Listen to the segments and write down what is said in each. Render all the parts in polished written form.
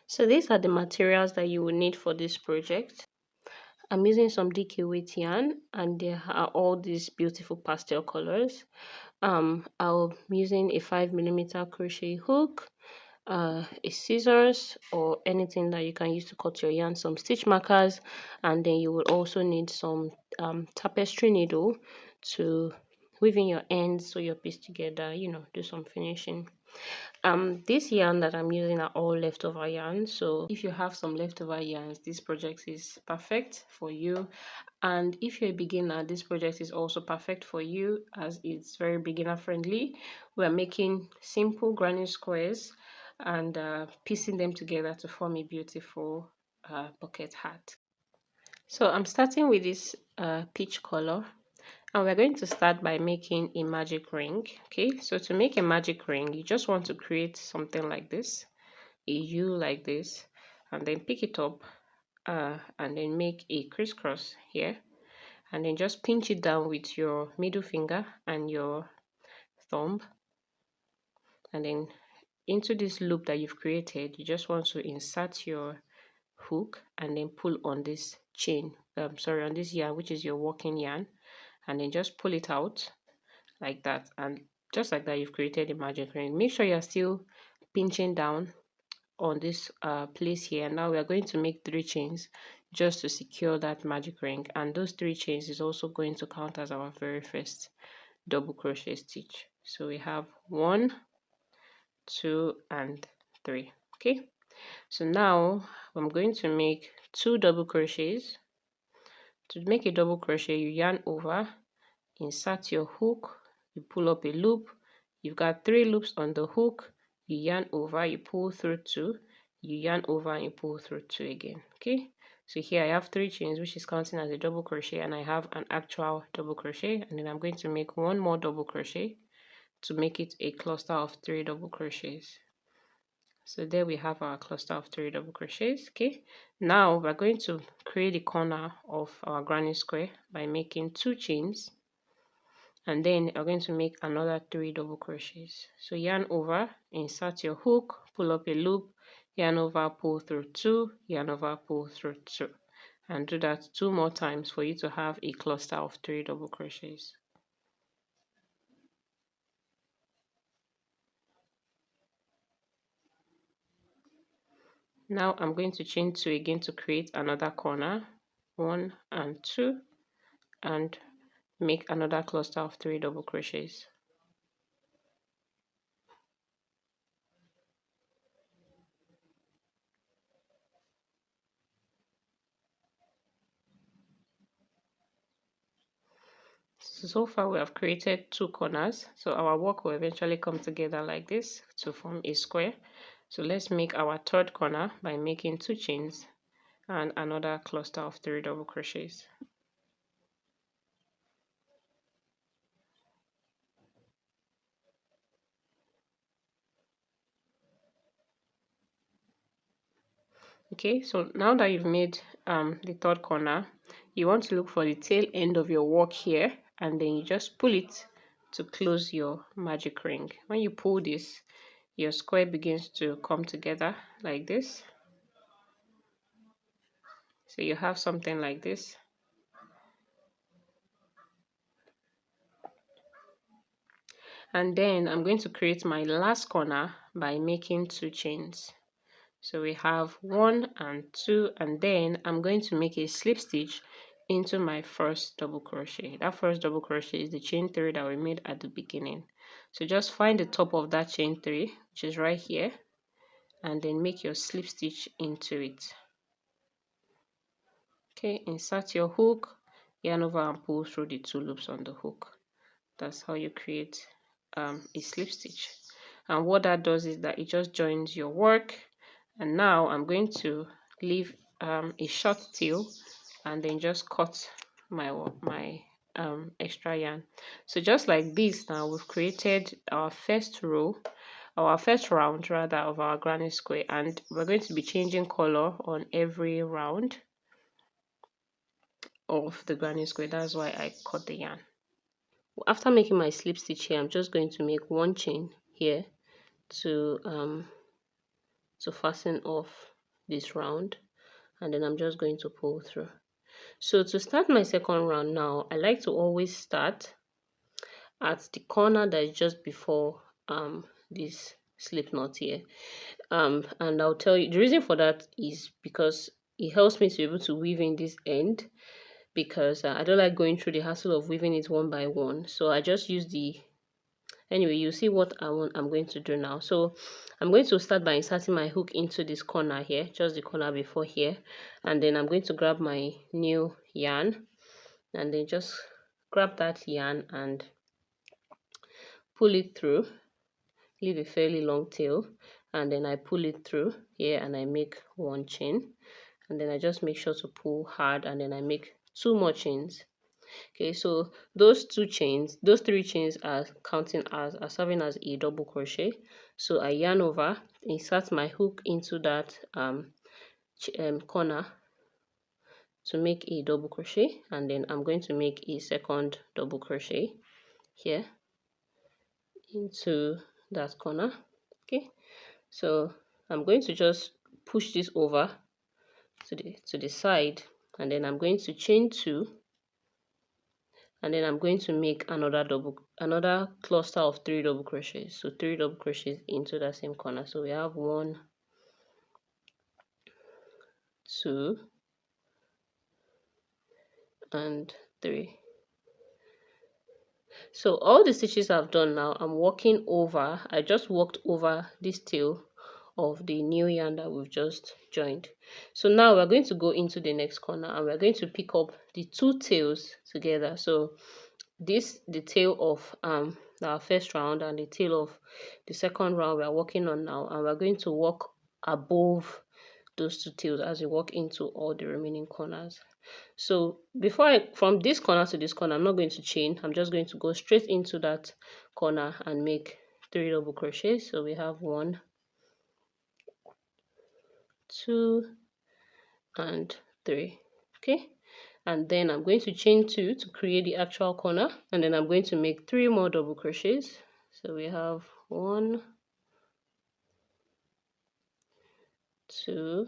So these are the materials that you will need for this project. I'm using some DK weight yarn, and there are all these beautiful pastel colors. I'm using a 5mm crochet hook, a scissors or anything that you can use to cut your yarn, some stitch markers, and then you will also need some tapestry needle to weave in your ends so your piece together, do some finishing. This yarn that I'm using are all leftover yarn, so if you have some leftover yarns, this project is perfect for you. And if you're a beginner, this project is also perfect for you as it's very beginner friendly. We're making simple granny squares and piecing them together to form a beautiful bucket hat. So I'm starting with this peach color, and we're going to start by making a magic ring. Okay, so to make a magic ring, you just want to create something like this, a U like this, and then pick it up and then make a crisscross here, and then just pinch it down with your middle finger and your thumb, and then into this loop that you've created, you just want to insert your hook and then pull on this chain, on this yarn, which is your working yarn, and then just pull it out like that. And just like that, you've created a magic ring. Make sure you're still pinching down on this place here. Now we are going to make 3 chains just to secure that magic ring, and those 3 chains is also going to count as our very first double crochet stitch. So we have 1, 2, and 3. Okay, so now I'm going to make 2 double crochets. To make a double crochet, you yarn over, insert your hook, you pull up a loop, you've got 3 loops on the hook, you yarn over, you pull through 2, you yarn over and you pull through 2 again. Okay, so here I have 3 chains, which is counting as a double crochet, and I have an actual double crochet, and then I'm going to make 1 more double crochet to make it a cluster of 3 double crochets. So there we have our cluster of 3 double crochets. Okay, now we're going to create the corner of our granny square by making 2 chains, and then we're going to make another 3 double crochets. So yarn over, insert your hook, pull up a loop, yarn over, pull through 2, yarn over, pull through 2, and do that 2 more times for you to have a cluster of 3 double crochets. Now I'm going to chain 2 again to create another corner, 1 and 2, and make another cluster of 3 double crochets. So far we have created 2 corners, so our work will eventually come together like this to form a square. So let's make our 3rd corner by making 2 chains and another cluster of 3 double crochets. Okay, so now that you've made the 3rd corner, you want to look for the tail end of your work here, and then you just pull it to close your magic ring. When you pull this, your square begins to come together like this. So you have something like this. And then I'm going to create my last corner by making 2 chains. So we have 1 and 2, and then I'm going to make a slip stitch into my first double crochet. That first double crochet is the chain 3 that we made at the beginning. So just find the top of that chain 3, which is right here, and then make your slip stitch into it. Okay, insert your hook, yarn over and pull through the 2 loops on the hook. That's how you create a slip stitch. And what that does is that it just joins your work. And now I'm going to leave a short tail and then just cut my extra yarn. So just like this, now we've created our first round rather of our granny square, and we're going to be changing color on every round of the granny square. That's why I cut the yarn. After making my slip stitch here, I'm just going to make 1 chain here to fasten off this round, and then I'm just going to pull through. So to start my second round now, I like to always start at the corner that is just before this slip knot here. And I'll tell you the reason for that is because it helps me to be able to weave in this end, because I don't like going through the hassle of weaving it one by one. So I just use the, anyway, you see what I'm going to do now. So I'm going to start by inserting my hook into this corner here, just the corner before here, and then I'm going to grab my new yarn, and then just grab that yarn and pull it through, leave a fairly long tail, and then I pull it through here and I make one chain, and then I just make sure to pull hard, and then I make 2 more chains. Okay, so those 2 chains, those 3 chains are counting as, are serving as a double crochet. So I yarn over, insert my hook into that corner to make a double crochet, and then I'm going to make a second double crochet here into that corner. Okay, so I'm going to just push this over to the side, and then I'm going to chain 2, and then I'm going to make another cluster of 3 double crochets. So 3 double crochets into that same corner. So we have 1, 2, and 3. So all the stitches I've done now, I'm walking over, I just walked over this tail of the new yarn that we've just joined. So now we're going to go into the next corner, and we're going to pick up the 2 tails together. So this, the tail of our first round and the tail of the second round we are working on now, and we're going to walk above those 2 tails as we walk into all the remaining corners. So from this corner to this corner, I'm not going to chain, I'm just going to go straight into that corner and make 3 double crochets. So we have 1, 2, and 3. Okay, and then I'm going to chain 2 to create the actual corner, and then I'm going to make 3 more double crochets. So we have 1, 2,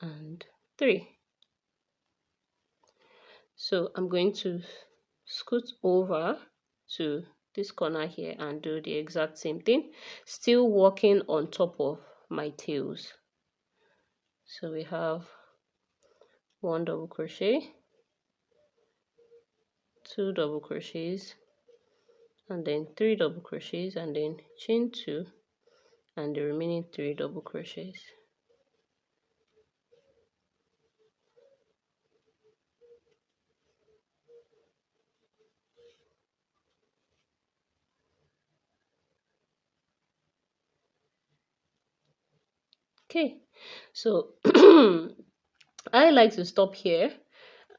and 3. So I'm going to scoot over to this corner here and do the exact same thing, still working on top of my tails. So we have 1 double crochet, 2 double crochets, and then 3 double crochets, and then chain 2 and the remaining 3 double crochets. Okay, so I like to stop here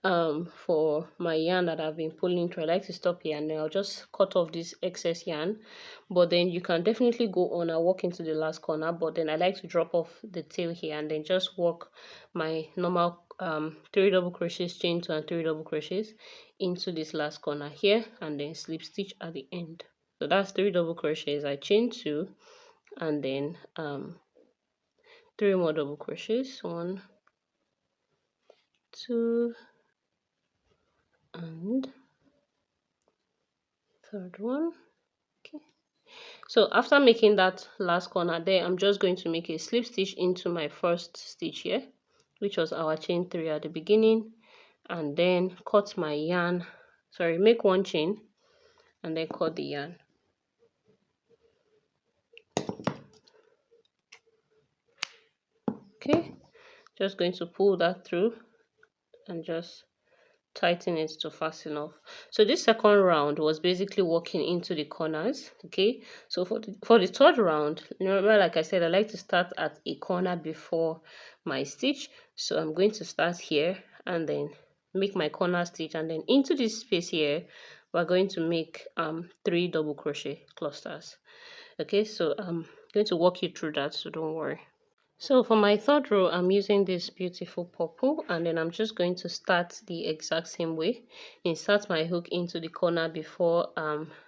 for my yarn that I've been pulling through. I like to stop here, and then I'll just cut off this excess yarn, but then you can definitely go on and walk into the last corner, but then I like to drop off the tail here and then just walk my normal 3 double crochets, chain 2 and 3 double crochets into this last corner here, and then slip stitch at the end. So that's 3 double crochets, I chain 2 and then 3 more double crochets, 1, 2, and third one. Okay, so after making that last corner there, I'm just going to make a slip stitch into my first stitch here, which was our chain 3 at the beginning, and then cut my yarn, sorry, make 1 chain and then cut the yarn. Okay, just going to pull that through and just tighten it to fasten off. So this second round was basically working into the corners. Okay, so for the third round, remember, like I said, I like to start at a corner before my stitch. So I'm going to start here and then make my corner stitch, and then into this space here we're going to make 3 double crochet clusters. Okay, so I'm going to walk you through that, so don't worry. So for my third row, I'm using this beautiful purple, and then I'm just going to start the exact same way. Insert my hook into the corner before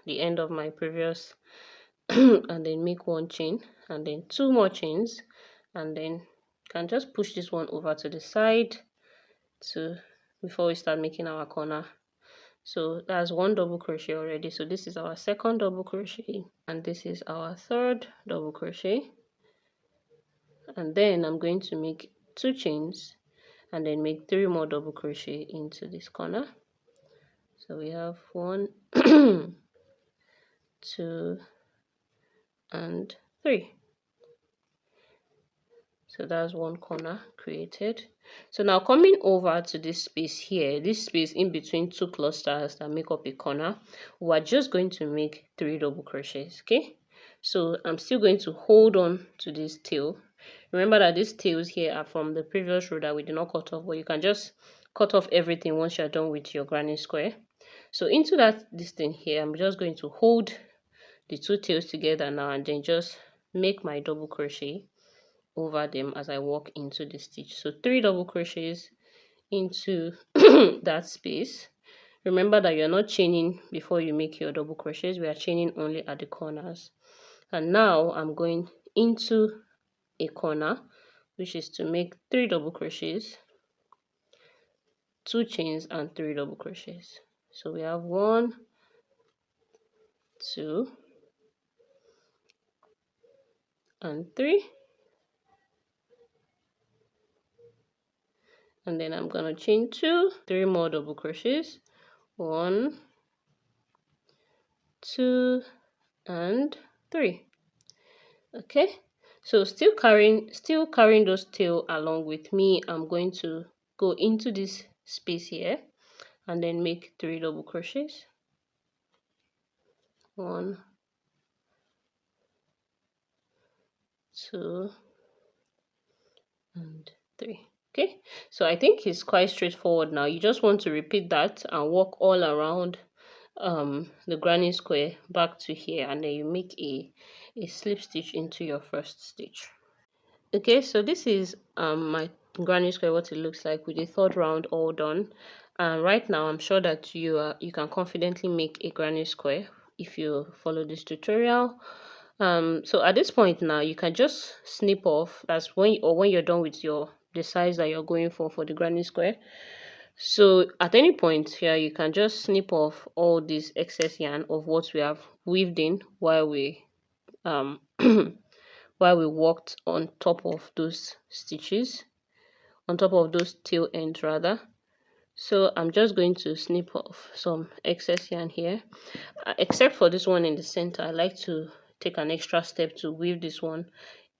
the end of my previous and then make 1 chain and then 2 more chains, and then you can just push this one over to the side before we start making our corner. So that's one double crochet already. So this is our second double crochet, and this is our third double crochet. And then I'm going to make 2 chains and then make 3 more double crochet into this corner. So we have 1 2 and 3. So that's one corner created. So now coming over to this space here, this space in between 2 clusters that make up a corner, we're just going to make 3 double crochets. Okay, so I'm still going to hold on to this tail. Remember that these tails here are from the previous row that we did not cut off, but you can just cut off everything once you're done with your granny square. So into this thing here, I'm just going to hold the 2 tails together now and then just make my double crochet over them as I walk into the stitch. So 3 double crochets into that space. Remember that you're not chaining before you make your double crochets. We are chaining only at the corners. And now I'm going into a corner, which is to make 3 double crochets, 2 chains and 3 double crochets. So we have 1 2 and 3, and then I'm gonna chain 2, 3 more double crochets, 1 2 and 3. Okay, so still carrying those tail along with me, I'm going to go into this space here and then make 3 double crochets, 1 2 and 3. Okay, so I think it's quite straightforward now. You just want to repeat that and walk all around the granny square back to here, and then you make a slip stitch into your first stitch. Okay, so this is my granny square, what it looks like with the 3rd round all done. And right now I'm sure that you can confidently make a granny square if you follow this tutorial. So at this point now you can just snip off. That's when you're done with the size that you're going for the granny square. So at any point here you can just snip off all this excess yarn of what we have weaved in while we while we worked on top of those stitches, on top of those tail ends rather. So I'm just going to snip off some excess yarn here, except for this one in the center. I like to take an extra step to weave this one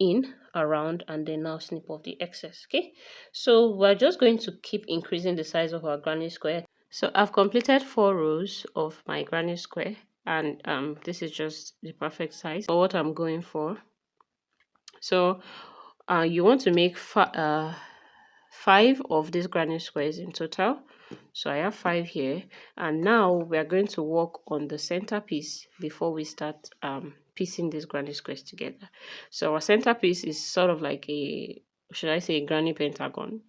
in around and then now snip off the excess. Okay, so we're just going to keep increasing the size of our granny square. So I've completed 4 rows of my granny square, and this is just the perfect size for what I'm going for. So you want to make 5 of these granny squares in total. So I have 5 here, and now we are going to work on the centerpiece before we start piecing these granny squares together. So our centerpiece is sort of like a, should I say, a granny pentagon.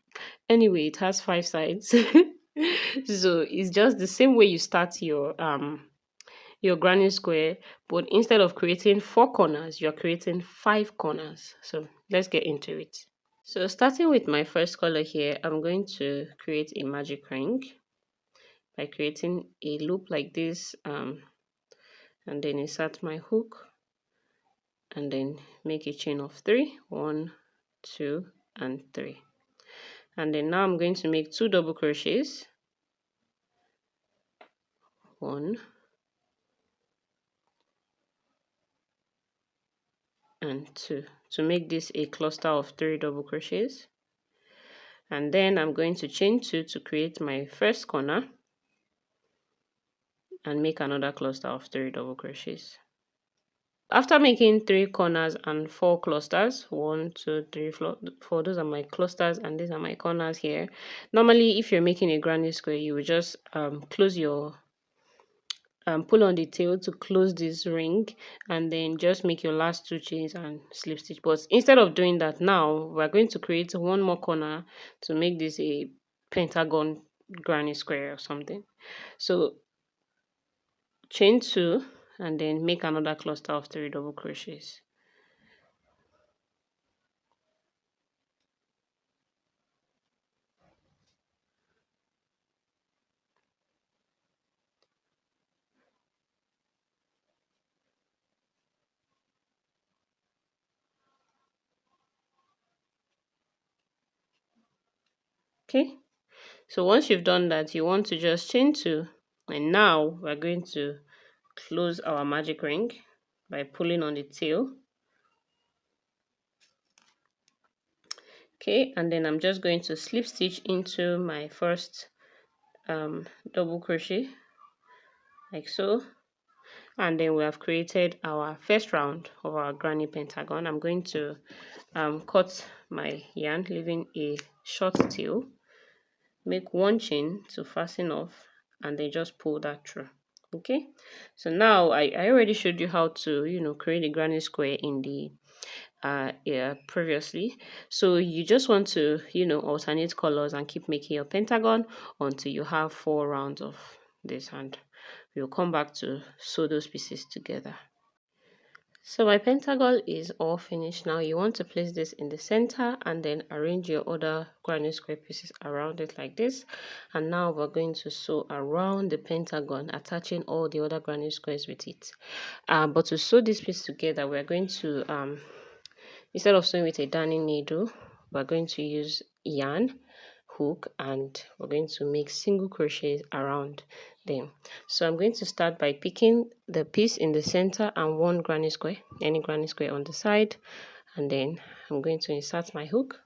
Anyway, it has 5 sides. So it's just the same way you start your granny square, but instead of creating 4 corners, you're creating 5 corners. So let's get into it. So starting with my first color here, I'm going to create a magic ring by creating a loop like this, and then insert my hook and then make a chain of 3, 1 2 and 3. And then now I'm going to make 2 double crochets, 1 and 2, to make this a cluster of 3 double crochets. And then I'm going to chain 2 to create my first corner and make another cluster of 3 double crochets. After making 3 corners and 4 clusters, 1 2 3 4, those are my clusters and these are my corners here. Normally if you're making a granny square, you would just close your pull on the tail to close this ring and then just make your last 2 chains and slip stitch. But instead of doing that, now we're going to create 1 more corner to make this a pentagon granny square or something. So chain 2 and then make another cluster of 3 double crochets. Okay, so once you've done that, you want to just chain 2, and now we're going to close our magic ring by pulling on the tail. Okay, and then I'm just going to slip stitch into my first double crochet like so, and then we have created our first round of our granny pentagon. I'm going to cut my yarn, leaving a short tail, make 1 chain to fasten off, and then just pull that through. Okay, so now I already showed you how to create a granny square in the previously. So you just want to alternate colors and keep making your pentagon until you have 4 rounds of this, and we'll come back to sew those pieces together. So my pentagon is all finished. Now you want to place this in the center and then arrange your other granny square pieces around it like this. And now we're going to sew around the pentagon, attaching all the other granny squares with it. But to sew this piece together, we're going to instead of sewing with a darning needle, we're going to use yarn, hook, and we're going to make single crochets around them. So I'm going to start by picking the piece in the center and 1 granny square, any granny square on the side, and then I'm going to insert my hook.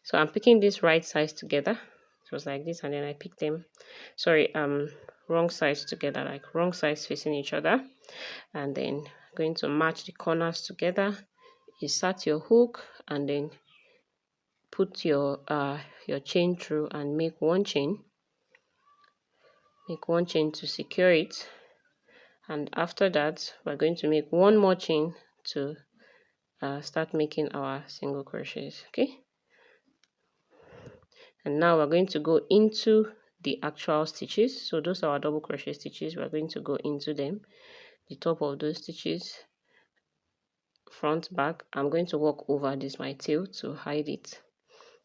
So I'm picking this right sides together. It was like this, and then I picked them, wrong sides together, like wrong sides facing each other, and then going to match the corners together. Insert your hook and then put your chain through and make 1 chain. Make 1 chain to secure it, and after that we're going to make 1 more chain to start making our single crochets. Okay, and now we're going to go into the actual stitches. So those are our double crochet stitches. We're going to go into them, the top of those stitches, front, back. I'm going to walk over this my tail to hide it,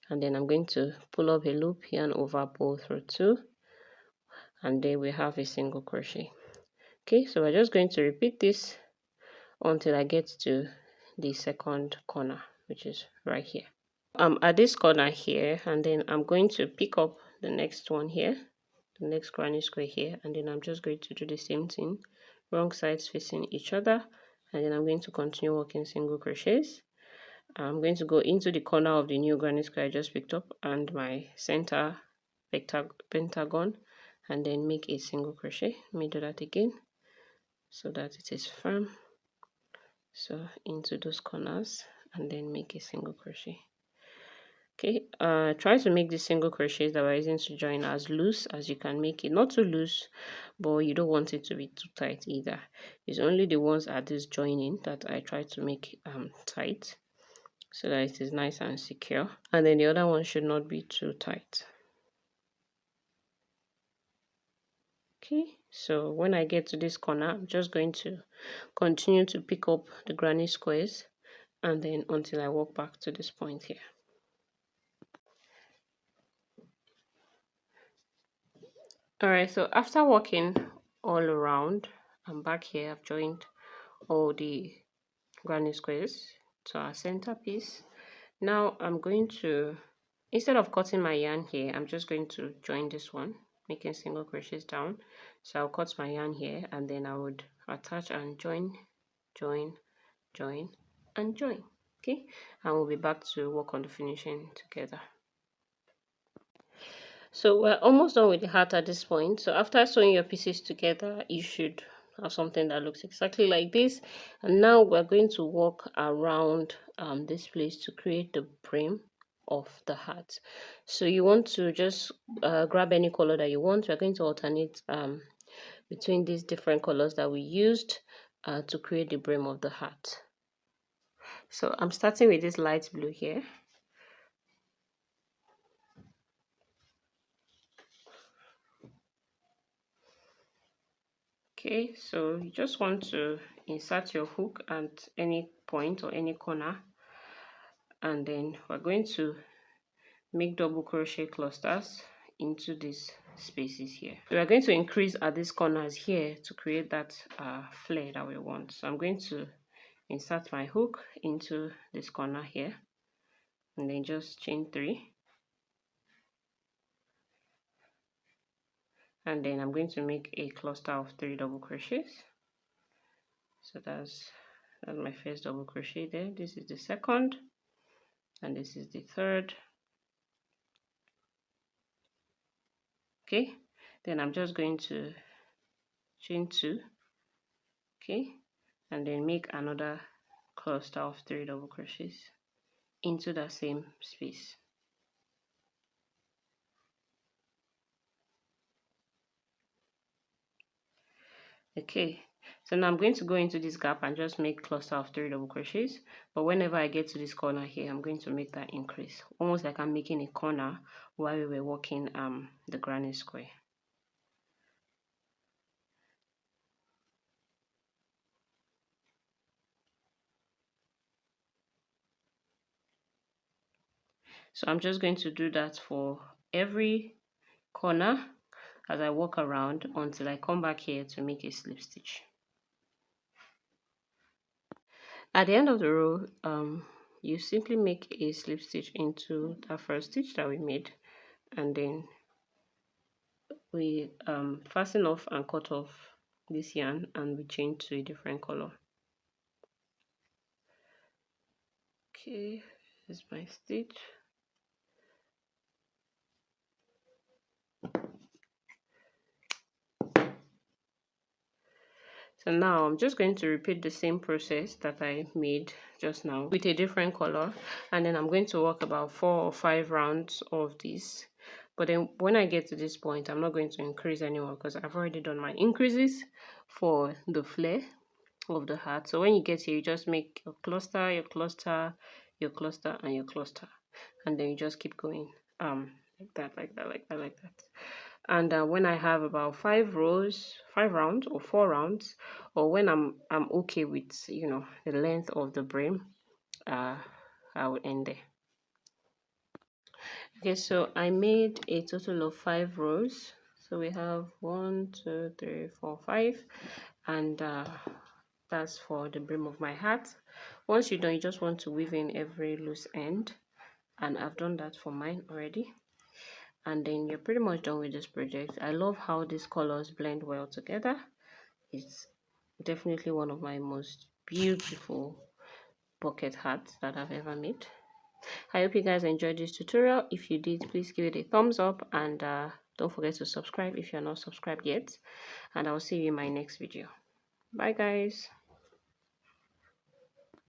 and then I'm going to pull up a loop here and over, pull through 2, and then we have a single crochet. Okay, so we're just going to repeat this until I get to the second corner, which is right here. At this corner here, and then I'm going to pick up the next one here, the next granny square here, and then I'm just going to do the same thing, wrong sides facing each other, and then I'm going to continue working single crochets. I'm going to go into the corner of the new granny square I just picked up and my center pentagon, and then make a single crochet. Let me do that again so that it is firm. So into those corners and then make a single crochet. Okay, try to make the single crochets that we're using to join as loose as you can make it. Not too loose, but you don't want it to be too tight either. It's only the ones at this joining that I try to make tight, so that it is nice and secure, and then the other one should not be too tight. Okay, so when I get to this corner, I'm just going to continue to pick up the granny squares, and then until I walk back to this point here. Alright, so after working all around, I'm back here. I've joined all the granny squares to our centerpiece. Now I'm going to, instead of cutting my yarn here, I'm just going to join this one, making single crochets down. So I'll cut my yarn here, and then I would attach and join, join, join, and join. Okay, and we'll be back to work on the finishing together. So we're almost done with the hat at this point. So after sewing your pieces together, you should have something that looks exactly like this. And now we're going to walk around this place to create the brim of the hat. So you want to just grab any color that you want. We're going to alternate between these different colors that we used to create the brim of the hat. So I'm starting with this light blue here. Okay, so you just want to insert your hook at any point or any corner, and then we're going to make double crochet clusters into these spaces here. So we're going to increase at these corners here to create that flare that we want. So I'm going to insert my hook into this corner here, and then just chain 3, and then I'm going to make a cluster of 3 double crochets. So that's my first double crochet there. This is the second, and this is the third. Okay, then I'm just going to chain 2, okay, and then make another cluster of 3 double crochets into the same space. Okay, so now I'm going to go into this gap and just make cluster of 3 double crochets, but whenever I get to this corner here, I'm going to make that increase, almost like I'm making a corner while we were working the granny square. So I'm just going to do that for every corner as I walk around until I come back here to make a slip stitch. At the end of the row, you simply make a slip stitch into that first stitch that we made, and then we fasten off and cut off this yarn, and we change to a different color. Okay, this is my stitch. So now I'm just going to repeat the same process that I made just now with a different color, and then I'm going to work about 4 or 5 rounds of this. But then when I get to this point, I'm not going to increase anymore because I've already done my increases for the flare of the heart. So when you get here, you just make your cluster, your cluster, your cluster, and your cluster, and then you just keep going like that, like that, like that, like that. And when I have about 5 rows, 5 rounds or 4 rounds, or when I'm okay with, you know, the length of the brim, I will end there. Okay, so I made a total of 5 rows. So we have 1, 2, 3, 4, 5, and that's for the brim of my hat. Once you're done, you just want to weave in every loose end, and I've done that for mine already. And then you're pretty much done with this project. I love how these colors blend well together. It's definitely one of my most beautiful bucket hats that I've ever made. I hope you guys enjoyed this tutorial. If you did, please give it a thumbs up, and don't forget to subscribe if you're not subscribed yet. And I'll see you in my next video. Bye guys.